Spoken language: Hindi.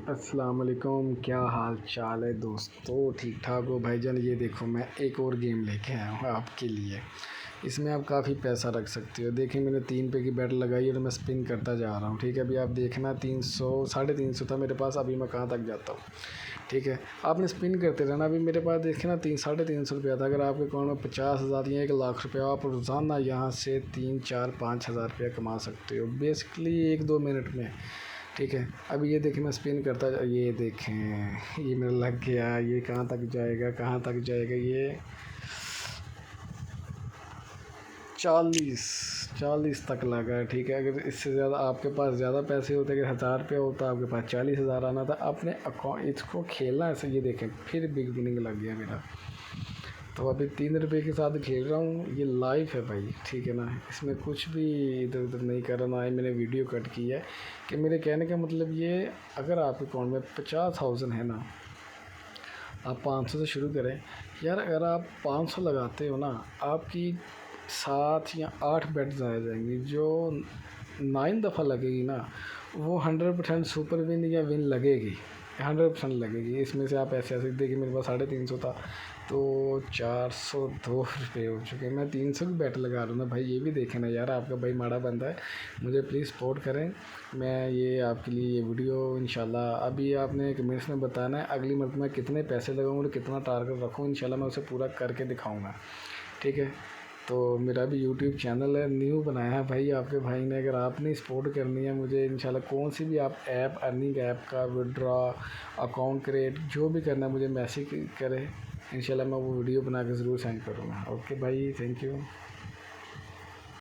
अस्सलाम वालेकुम, क्या हाल चाल है दोस्तों। ठीक ठाक हो भाईजान। ये देखो मैं एक और गेम लेके आया हूँ आपके लिए। इसमें आप काफ़ी पैसा रख सकते हो। देखिए मैंने 3 पे की बेट लगाई और मैं स्पिन करता जा रहा हूँ। ठीक है, अभी आप देखना 300 350 था मेरे पास। अभी मैं कहाँ तक जाता हूँ। ठीक है, आपने स्पिन करते रहना। अभी मेरे पास देखे ना 300-350 रुपया था। अगर आपके अकाउंट में 50,000 या 1 लाख रुपया, आप रोज़ाना यहाँ से 3 4 5 हज़ार रुपया कमा सकते हो बेसिकली 1 2 मिनट में। ठीक है, अभी ये देखें मैं स्पिन करता ये देखें ये मेरा लग गया। ये कहाँ तक जाएगा, कहाँ तक जाएगा। ये 40 तक लगा। ठीक है, अगर इससे ज़्यादा आपके पास ज़्यादा पैसे होते, अगर 1,000 रुपया होता आपके पास 40,000 आना था। अपने अकाउंट इसको खेलना ऐसे। ये देखें फिर बिगनिंग लग गया मेरा। तो अभी 3 रुपये के साथ खेल रहा हूँ। ये लाइव है भाई, ठीक है ना। इसमें कुछ भी इधर उधर नहीं कर रहा। ना ही मैंने वीडियो कट की है। कि मेरे कहने का मतलब ये, अगर आपके अकाउंट में 50,000 है ना, आप 500 से शुरू करें यार। अगर आप 500 लगाते हो ना, आपकी 7 या 8 बेट्स आ जाएंगी। जो 9 दफ़ा लगेगी ना, वो 100% सुपर विन या विन लगेगी। 100% लगेगी। इसमें से आप ऐसे ऐसे देखिए मेरे पास 350 था, तो 402 रुपये हो चुके। मैं 300 की बेट लगा रहा हूँ ना भाई। ये भी देखें ना यार, आपका भाई माड़ा बंदा है। मुझे प्लीज़ सपोर्ट करें। मैं ये आपके लिए ये वीडियो इंशाल्लाह अभी आपने कमेंट्स में बताना है। अगली मरतबा मैं कितने पैसे लगाऊँ और कितना टारगेट रखूँ, इंशाल्लाह मैं उसे पूरा करके दिखाऊँगा। ठीक है, तो मेरा भी यूट्यूब चैनल है, न्यू बनाया है भाई आपके भाई ने। अगर आपने सपोर्ट करनी है मुझे, इंशाल्लाह कौन सी भी आप ऐप, अर्निंग ऐप का विड्रॉ, अकाउंट क्रिएट, जो भी करना है मुझे मैसेज करें। इंशाल्लाह मैं वो वीडियो बना के ज़रूर सेंड करूँगा। ओके भाई, थैंक यू।